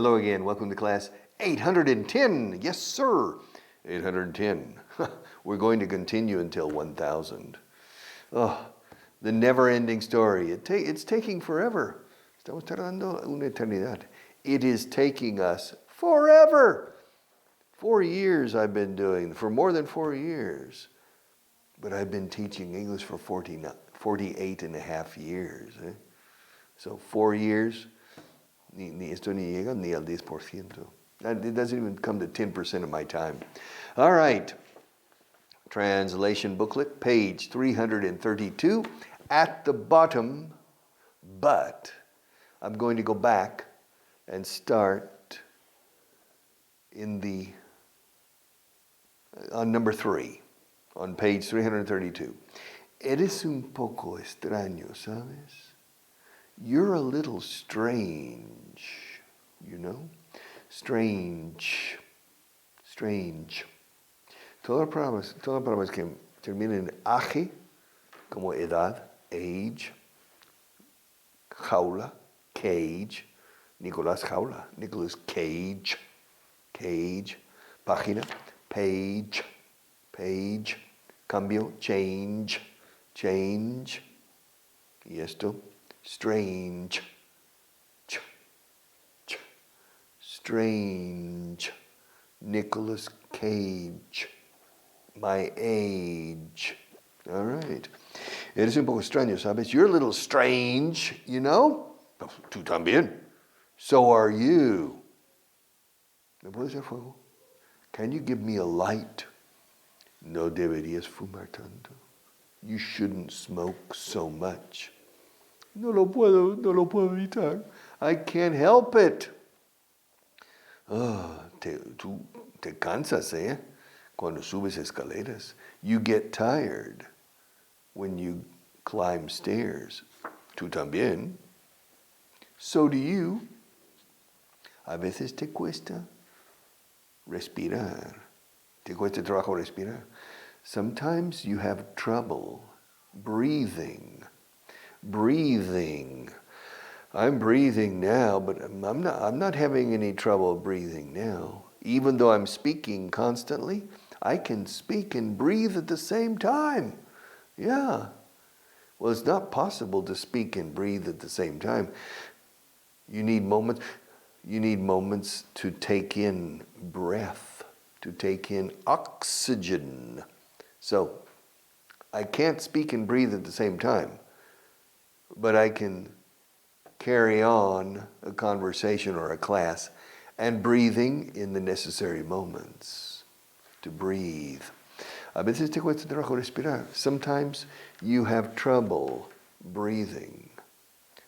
Hello again. Welcome to class 810. Yes, sir. 810. We're going to continue until 1000. Oh, the never-ending story. It's taking forever. Estamos tardando una eternidad. It is taking us forever. 4 years I've been doing, for more than 4 years. But I've been teaching English for 48 and a half years. So 4 years, ni esto ni llega ni al 10%. It doesn't even come to 10% of my time. All right. Translation booklet, page 332. At the bottom, but I'm going to go back and start on number 3, on page 332. Eres un poco extraño, ¿sabes? You're a little strange, you know? Strange. Todas las palabras que terminan en age, como edad, age, jaula, cage, Nicolás Jaula, Nicolas Cage, página, page, cambio, change, y esto, strange, Nicolas Cage, my age. All right. Eres un poco extraño, ¿sabes? You're a little strange, you know? Tú también. So are you. ¿Me puedes hacer fuego? Can you give me a light? No deberías fumar tanto. You shouldn't smoke so much. No lo puedo evitar. I can't help it. Tú te cansas, ¿eh? Cuando subes escaleras. You get tired when you climb stairs. Tú también. So do you. A veces te cuesta respirar. Te cuesta trabajo respirar. Sometimes you have trouble breathing. I'm breathing now, but I'm not having any trouble breathing now. Even though I'm speaking constantly, I can speak and breathe at the same time. Yeah. Well, it's not possible to speak and breathe at the same time. You need moments to take in breath, to take in oxygen. So, I can't speak and breathe at the same time, but I can carry on a conversation or a class and breathing in the necessary moments to breathe. A veces te cuesta trabajo respirar. Sometimes you have trouble breathing.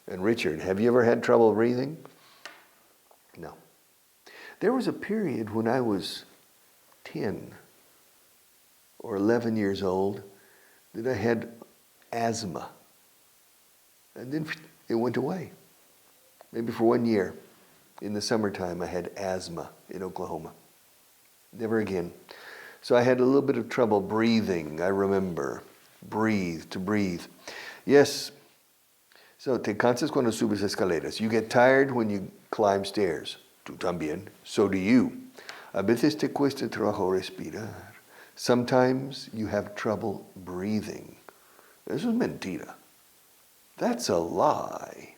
And Richard, have you ever had trouble breathing? No. There was a period when I was 10 or 11 years old that I had asthma. And then it went away. Maybe for 1 year. In the summertime, I had asthma in Oklahoma. Never again. So I had a little bit of trouble breathing, I remember. To breathe. Yes. So, te cansas cuando subes escaleras. You get tired when you climb stairs. Tú también. So do you. A veces te cuesta trabajo respirar. Sometimes you have trouble breathing. Eso es mentira. That's a lie.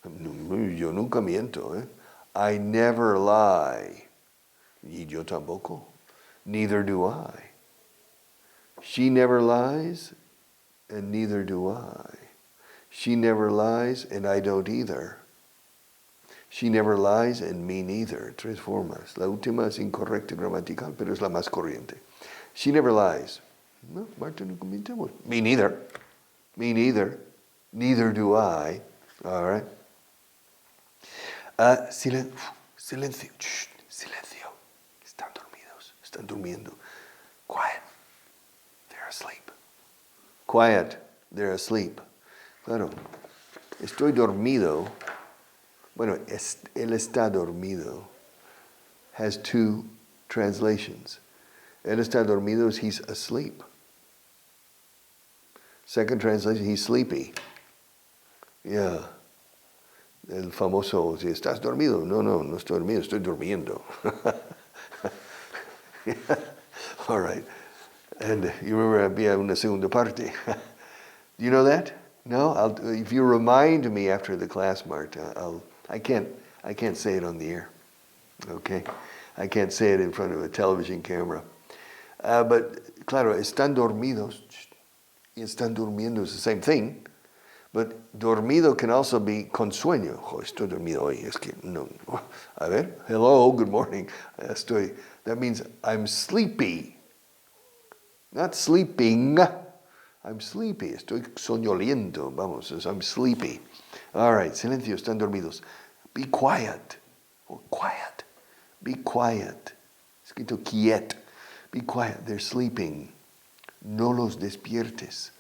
Yo nunca miento, ¿eh? I never lie. Y yo tampoco. Neither do I. She never lies, and neither do I. She never lies, and I don't either. She never lies, and me neither. 3 formas. La última es incorrecta gramatical, pero es la más corriente. She never lies. No, Marta, nunca mientemos. Me neither. Neither do I. All right. Silencio. Shh, silencio. Están durmiendo. Quiet. They're asleep. Quiet. They're asleep. Claro. Estoy dormido. Bueno, él está dormido. Has 2 translations. Él está dormido is he's asleep. Second translation, he's sleepy. Yeah. El famoso, si estás dormido, no estoy dormido, estoy durmiendo. All right. And you remember había una segunda parte. Do you know that? No? If you remind me after the class, Marta, I can't say it on the air. Okay? I can't say it in front of a television camera. But, claro, están dormidos y están durmiendo is the same thing. But dormido can also be con sueño. Oh, estoy dormido hoy. Es que no. A ver, hello, good morning. That means I'm sleepy. Not sleeping. I'm sleepy. Estoy soñoliento. Vamos, I'm sleepy. All right, silencio, están dormidos. Be quiet. Oh, quiet. Be quiet. Escrito quiet. Be quiet. They're sleeping. No los despiertes.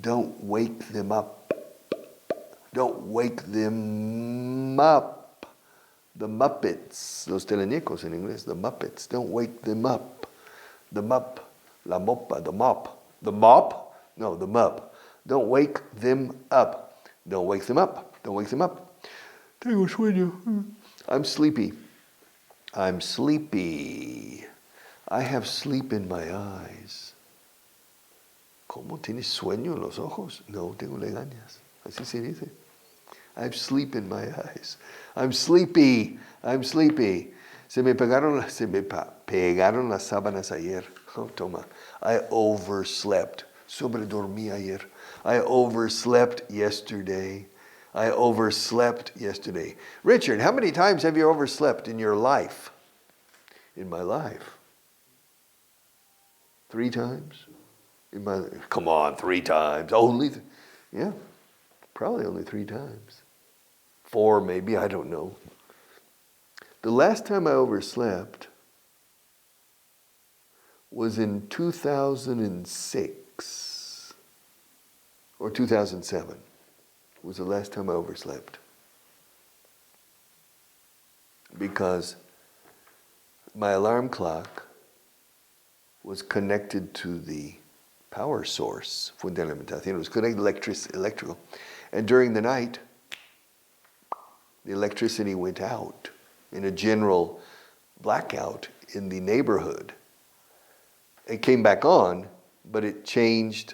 Don't wake them up. Don't wake them up. The Muppets, los teleñecos en inglés, the Muppets. Don't wake them up. The mup, la mopa, the mop. The mop? No, the mup. Don't wake them up. Don't wake them up. Don't wake them up. Tengo sueño. I'm sleepy. I'm sleepy. I have sleep in my eyes. ¿Cómo tienes sueño en los ojos? No, tengo legañas. Así se dice. I have sleep in my eyes. I'm sleepy. I'm sleepy. Se me pegaron las sábanas ayer. Oh, toma. I overslept. Sobredormí ayer. I overslept yesterday. I overslept yesterday. Richard, how many times have you overslept in your life? In my life? 3 times? Come on, 3 times. Yeah, probably only 3 times. 4 maybe, I don't know. The last time I overslept was in 2006 or 2007. Was the last time I overslept. Because my alarm clock was connected to the power source, fuente de alimentación. It was connected electrical. And during the night, the electricity went out in a general blackout in the neighborhood. It came back on, but it changed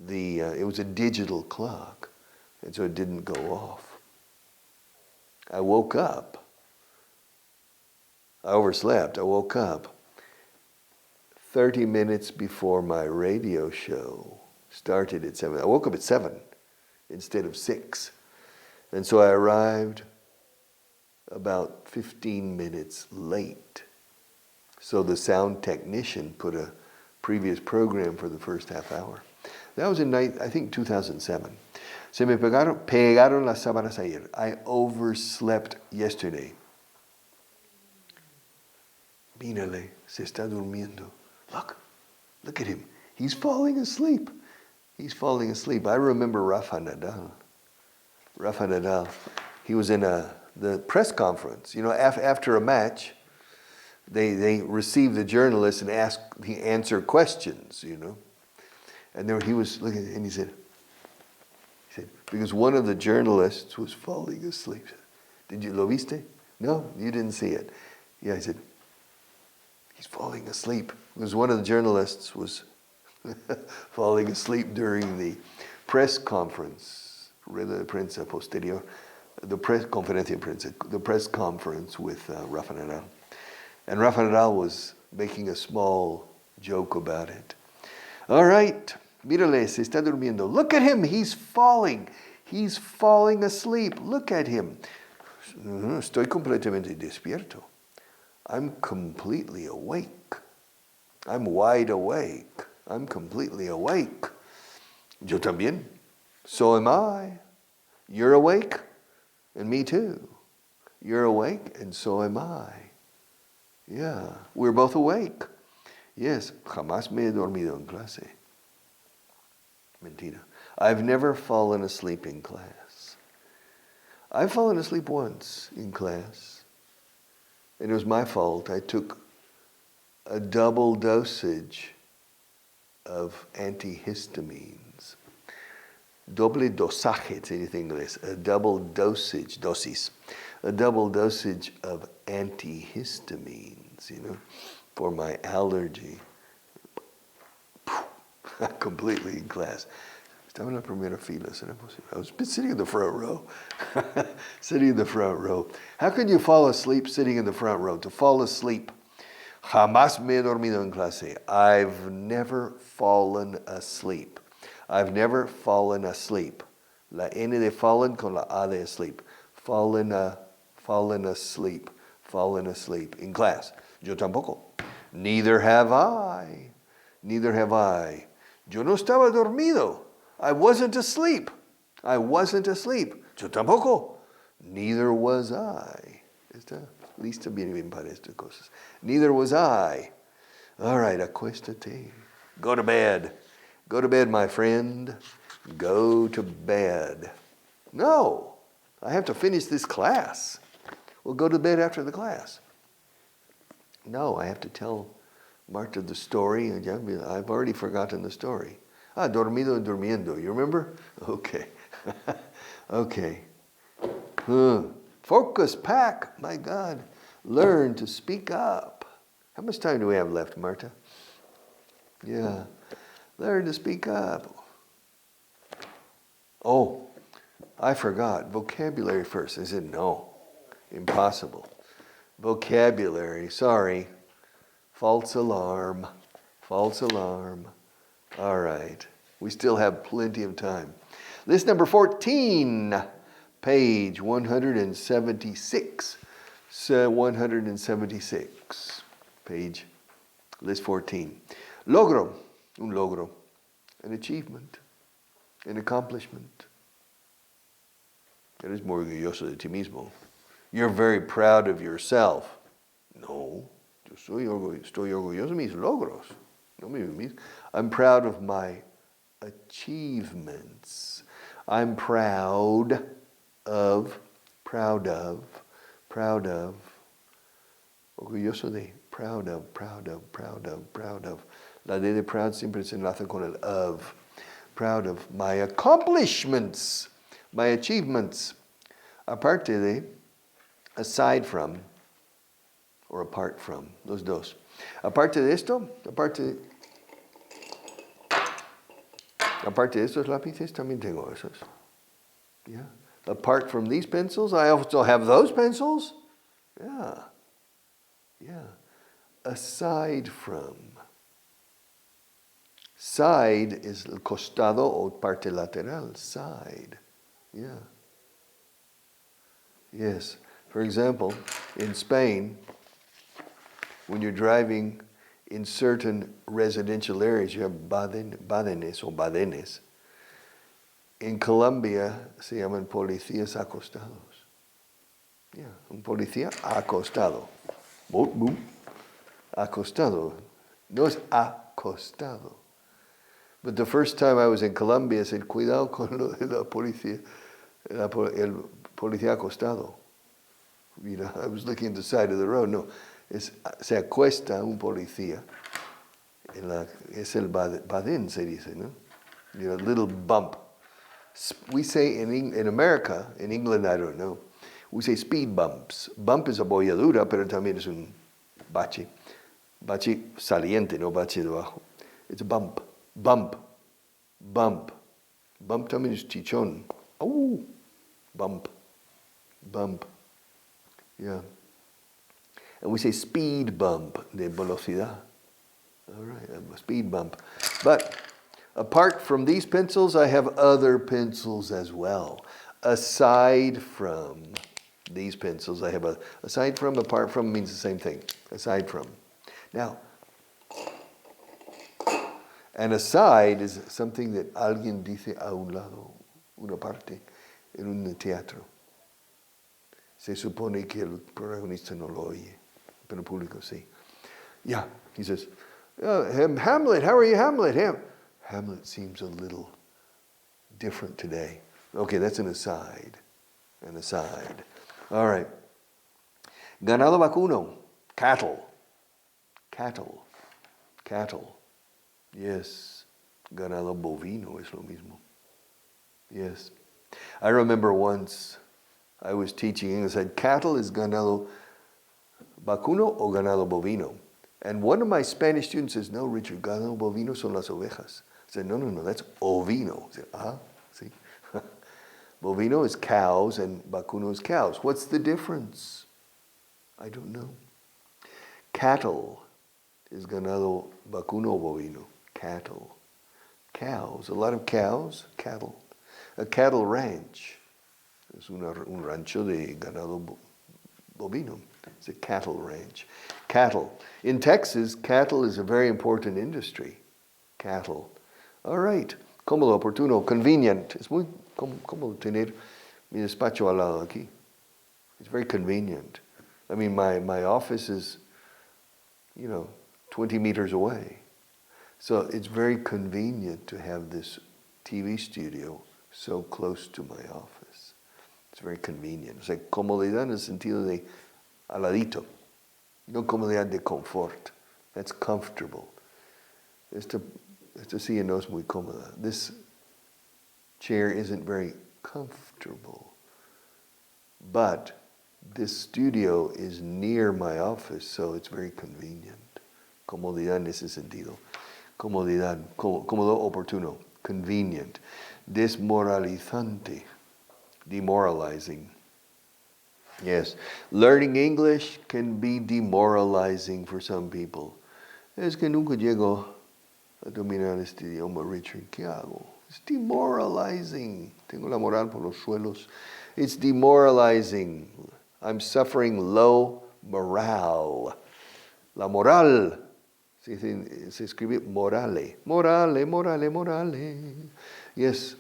it was a digital clock, and so it didn't go off. I woke up. I overslept. I woke up 30 minutes before my radio show started at 7. I woke up at 7 instead of 6. And so I arrived about 15 minutes late. So the sound technician put a previous program for the first half hour. That was in, I think, 2007. Se me pegaron las sábanas ayer. I overslept yesterday. Mírale, se está durmiendo. Look at him. He's falling asleep. He's falling asleep. I remember Rafa Nadal. He was in the press conference. You know, after a match, they receive the journalists and answer questions, you know. And there he was looking, and he said, because one of the journalists was falling asleep. Did you, lo viste? No, you didn't see it. Yeah, I said, he's falling asleep. Because one of the journalists was falling asleep during the press conference, rueda de prensa posterior, the press conference with Rafa Nadal. And Rafa Nadal was making a small joke about it. All right, mírale, se está durmiendo. Look at him, he's falling asleep. Look at him. Estoy completamente despierto. I'm completely awake. I'm wide awake. I'm completely awake. Yo también. So am I. You're awake, and me too. You're awake, and so am I. Yeah, we're both awake. Yes, jamás me he dormido en clase. Mentira. I've never fallen asleep in class. I've fallen asleep once in class, and it was my fault. I took a double dosage of antihistamines. doble dosaje, se dice en inglés, a double dosage, dosis, a double dosage of antihistamines, for my allergy. Completely in class. Estaba en la primera fila. I was sitting in the front row. Sitting in the front row. How can you fall asleep sitting in the front row? To fall asleep. Jamás me he dormido en clase. I've never fallen asleep. I've never fallen asleep. La N de fallen con la A de asleep. Fallen asleep. Fallen asleep. In class. Yo tampoco. Neither have I. Neither have I. Yo no estaba dormido. I wasn't asleep. I wasn't asleep. Yo tampoco. Neither was I. Lista viene bien para estas cosas. Neither was I. All right, acuéstate. Go to bed. Go to bed, my friend. Go to bed. No, I have to finish this class. We'll go to bed after the class. No, I have to tell Marta the story. I've already forgotten the story. Dormido y durmiendo. You remember? Okay. Okay. Focus, pack. My God. Learn to speak up. How much time do we have left, Marta? Yeah. Learn to speak up. Oh, I forgot. Vocabulary first. I said no. Impossible. Vocabulary. Sorry. False alarm. False alarm. All right. We still have plenty of time. List number 14, page 176. 176. Page, list 14. Logro. Un logro. An achievement. An accomplishment. Eres muy orgulloso de ti mismo. You're very proud of yourself. No. Estoy orgulloso de mis logros. I'm proud of my achievements. I'm proud of. Orgulloso de, proud of. La D de proud siempre se enlaza con el of. Proud of my accomplishments, my achievements. Aparte de, aside from, or apart from, los dos. Aparte de estos lápices, también tengo esos. Yeah. Apart from these pencils, I also have those pencils. Yeah. Yeah. Aside from. Side is el costado o parte lateral. Side. Yeah. Yes. For example, in Spain, when you're driving in certain residential areas, you have badenes o badenes. In Colombia se llaman policías acostados. Yeah, un policía acostado. Boop, boop. Acostado. No es acostado. But the first time I was in Colombia, I said, cuidado con lo de la policía, el policía acostado. I was looking at the side of the road. No, se acuesta un policía. Es el badén, se dice, ¿no? A little bump. We say in America, in England, I don't know, we say speed bumps. Bump is abolladura, pero también es un bache. Bache saliente, no bache debajo. It's a bump. Bump. Bump. Bump también es chichón. Oh, bump. Bump. Yeah. And we say speed bump, de velocidad. All right, a speed bump. But apart from these pencils, I have other pencils as well. Aside from these pencils, I have aside from, apart from means the same thing. Aside from. Now, an aside is something that alguien dice a un lado, una parte, en un teatro. Se supone que el protagonista no lo oye, pero el público sí. Yeah, he says, Hamlet, how are you, Hamlet? Hamlet seems a little different today. Okay, that's an aside. An aside. All right. Ganado vacuno, cattle. Cattle. Cattle. Yes, ganado bovino es lo mismo. Yes. I remember once I was teaching English. I said, cattle is ganado vacuno o ganado bovino. And one of my Spanish students says, no, Richard, ganado bovino son las ovejas. I said, no, that's ovino. I said, see? Bovino is cows and vacuno is cows. What's the difference? I don't know. Cattle is ganado vacuno o bovino. Cattle. Cows. A lot of cows. Cattle. A cattle ranch. Es un rancho de ganado bovino. It's a cattle ranch. Cattle. In Texas, cattle is a very important industry. Cattle. All right. Cómodo, oportuno, convenient. Es muy cómodo tener mi despacho al lado aquí. It's very convenient. I mean, my office is, 20 meters away. So it's very convenient to have this TV studio so close to my office. It's very convenient. O sea, comodidad en el sentido de al ladito. No comodidad de confort. That's comfortable. Esta silla no es muy cómoda. This chair isn't very comfortable. But this studio is near my office, so it's very convenient. Comodidad en ese sentido. Comodidad, cómodo, oportuno, convenient. Desmoralizante, demoralizing. Yes, learning English can be demoralizing for some people. Es que nunca llego a dominar este idioma, Richard. ¿Qué hago? It's demoralizing. Tengo la moral por los suelos. It's demoralizing. I'm suffering low morale. La moral. Se escribe morale. Morale. Yes.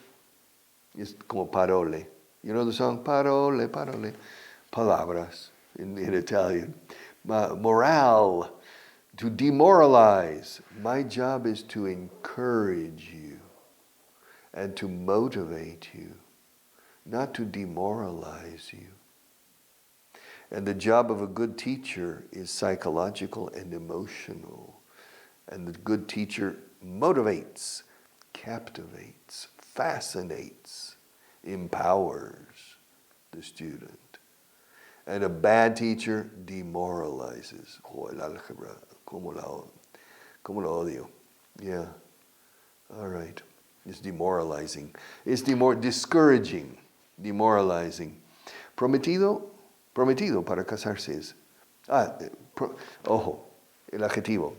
It's como parole. You know the song? Parole. Palabras in Italian. Morale. To demoralize. My job is to encourage you and to motivate you, not to demoralize you. And the job of a good teacher is psychological and emotional. And the good teacher motivates, captivates, fascinates, empowers the student. And a bad teacher demoralizes. Oh, el álgebra, como la odio. Yeah. All right. It's demoralizing. It's discouraging, demoralizing. Prometido para casarse es. El adjetivo.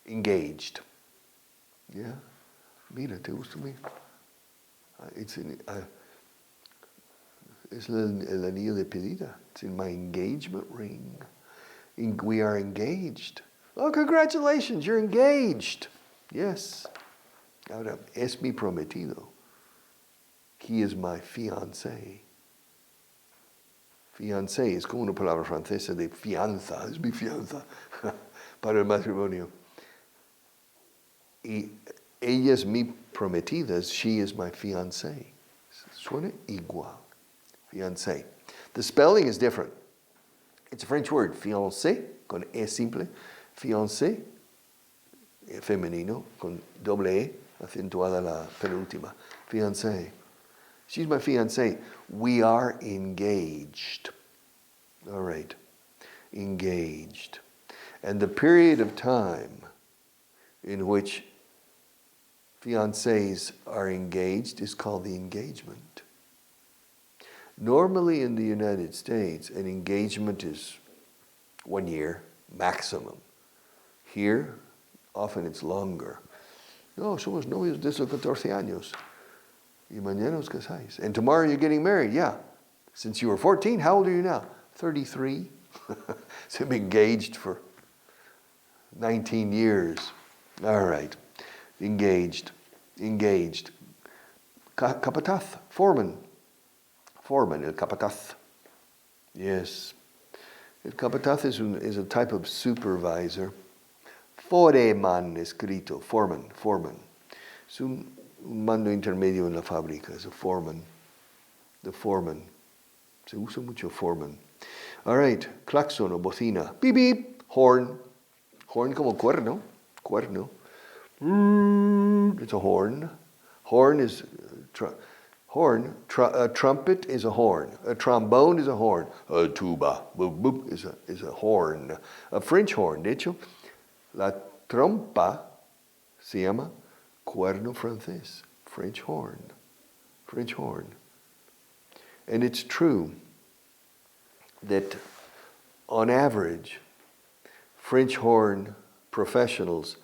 Engaged. Yeah. Mira, ¿te gusta mí? Es el anillo de pedida. It's in my engagement ring. We are engaged. Oh, congratulations, you're engaged. Yes. Ahora, es mi prometido. He is my fiancé. Fiancé es como una palabra francesa de fianza. Es mi fianza para el matrimonio. Y ella es mi prometida. She is my fiancé. Suena igual. Fiancé. The spelling is different. It's a French word. Fiancé, con E simple. Fiancé, femenino, con doble E, acentuada la penúltima. Fiancé. She's my fiancé. We are engaged. All right. Engaged. And the period of time in which fiancés are engaged is called the engagement. Normally in the United States, an engagement is 1 year maximum. Here, often it's longer. No, somos novios desde los 14 años. Y mañana os casáis. And tomorrow you're getting married. Yeah. Since you were 14, how old are you now? 33. So I'm engaged for 19 years. All right. Engaged. Capataz. Foreman, el capataz. Yes. El capataz is a type of supervisor. Foreman escrito. Foreman. Es un mando intermedio en la fábrica. Es a foreman. The foreman. Se usa mucho foreman. All right. Claxon o bocina. Beep beep. Horn. Horn como cuerno. It's a horn. Horn is Horn. A trumpet is a horn. A trombone is a horn. A tuba, boop, boop, is a horn. A French horn, de hecho, la trompa se llama cuerno francés. French horn. French horn. And it's true that on average, French horn professionals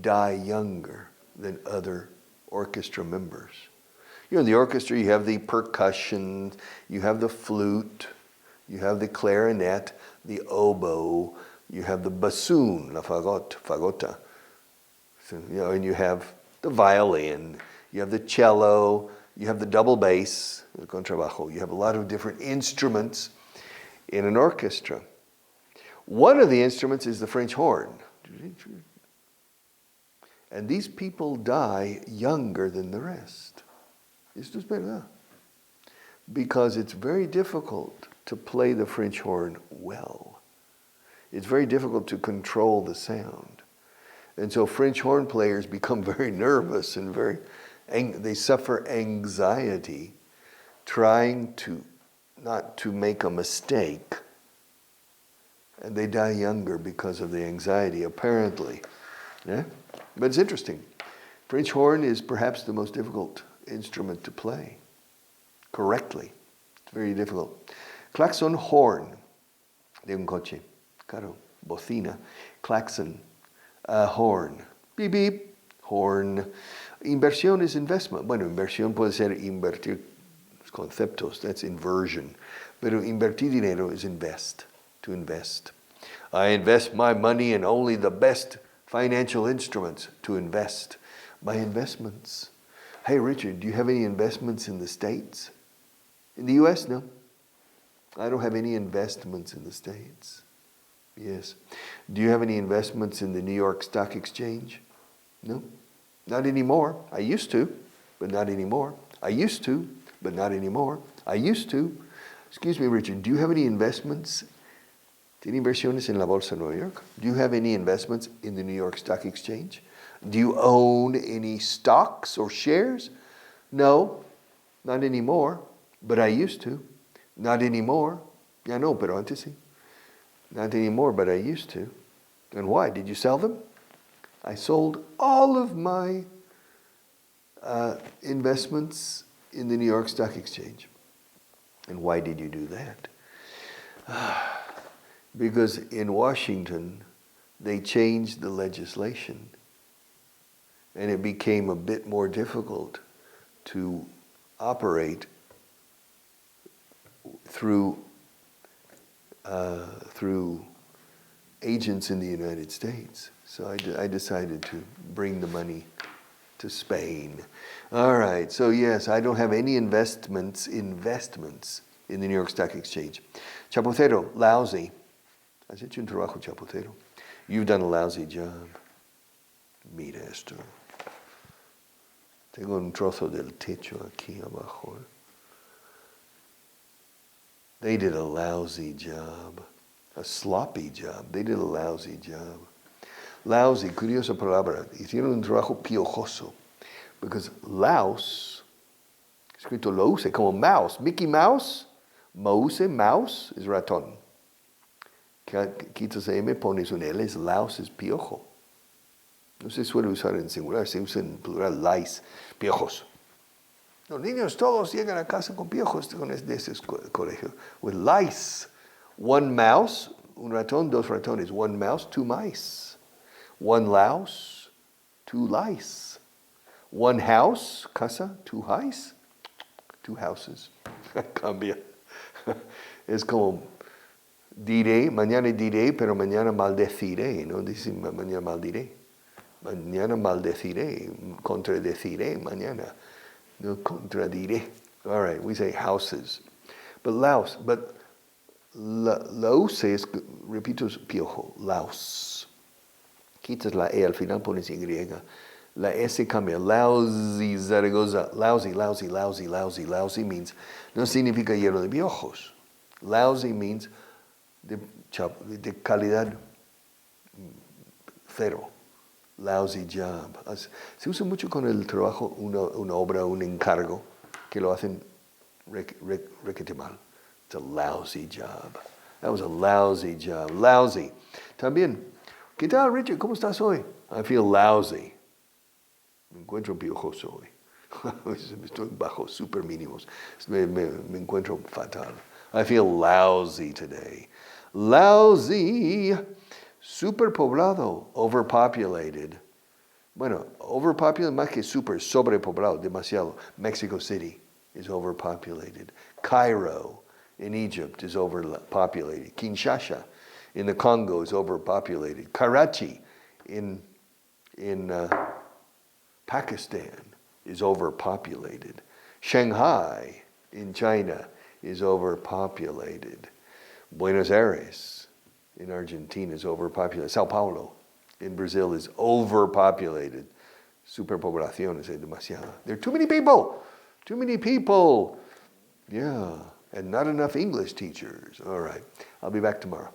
die younger than other orchestra members. In the orchestra, you have the percussion, you have the flute, you have the clarinet, the oboe, you have the bassoon, la fagota. So, and you have the violin, you have the cello, you have the double bass, el contrabajo. You have a lot of different instruments in an orchestra. One of the instruments is the French horn. And these people die younger than the rest. Esto es verdad. Because it's very difficult to play the French horn well. It's very difficult to control the sound. And so French horn players become very nervous and they suffer anxiety trying not to make a mistake. And they die younger because of the anxiety, apparently. Yeah? But it's interesting. French horn is perhaps the most difficult instrument to play correctly. It's very difficult. Claxon horn de un coche. Claro, bocina. Claxon, horn. Beep, beep, horn. Inversión is investment. Bueno, inversión puede ser invertir conceptos. That's inversion. Pero invertir dinero is invest. To invest. I invest my money in only the best financial instruments to invest. My investments. Hey, Richard, do you have any investments in the States? In the U.S., no. I don't have any investments in the States. Yes. Do you have any investments in the New York Stock Exchange? No. Not anymore. I used to, but not anymore. I used to, but not anymore. I used to. Excuse me, Richard, do you have any investments? ¿Tiene inversiones en la Bolsa de Nueva York? Do you have any investments in the New York Stock Exchange? Do you own any stocks or shares? No, not anymore, but I used to. Not anymore. Ya no, pero antes sí. Not anymore, but I used to. And why? Did you sell them? I sold all of my investments in the New York Stock Exchange. And why did you do that? Because in Washington, they changed the legislation. And it became a bit more difficult to operate through agents in the United States. So I decided to bring the money to Spain. All right, so yes, I don't have any investments in the New York Stock Exchange. Chapucero, lousy. Has hecho un trabajo chapucero. You've done a lousy job. Mira esto. Tengo un trozo del techo aquí abajo. They did a lousy job. A sloppy job. They did a lousy job. Lousy, curiosa palabra. Hicieron un trabajo piojoso. Because louse, escrito louse, como mouse. Mickey Mouse, mouse is ratón. Quitas M, pones un L, es louse, es piojo. No se suele usar en singular, se usa en plural, lice, piojos. Los niños todos llegan a casa con piojos de ese colegio. With lice. One mouse, un ratón, dos ratones. One mouse, two mice. One louse, two lice. One house, casa, two highs. Two houses. Cambia. Es como diré, mañana diré, pero mañana maldeciré. No dice mañana maldiré. Mañana maldeciré, contradeciré mañana. No contradiré. All right, we say houses. But louse, louse es, repito, piojo, louse. Quitas la E al final, pones Y. La S cambia. Lousy, Zaragoza. Lousy, lousy, lousy, lousy. Lousy means, no significa lleno de piojos. Lousy means de calidad cero. Lousy job. Se usa mucho con el trabajo, una obra, un encargo, que que lo hacen requete mal. It's a lousy job. That was a lousy job. Lousy. También, ¿qué tal, Richard? ¿Cómo estás hoy? I feel lousy. Me encuentro piojoso hoy. Estoy bajo super mínimos. Me encuentro fatal. I feel lousy today. Lousy. Superpoblado. Overpopulated. Bueno, overpopulated más que super, sobrepoblado, demasiado. Mexico City is overpopulated. Cairo in Egypt is overpopulated. Kinshasa in the Congo is overpopulated. Karachi in Pakistan is overpopulated. Shanghai in China is overpopulated. Buenos Aires in Argentina is overpopulated. Sao Paulo in Brazil is overpopulated. Superpoblación es demasiada. There are too many people. Too many people. Yeah. And not enough English teachers. All right. I'll be back tomorrow.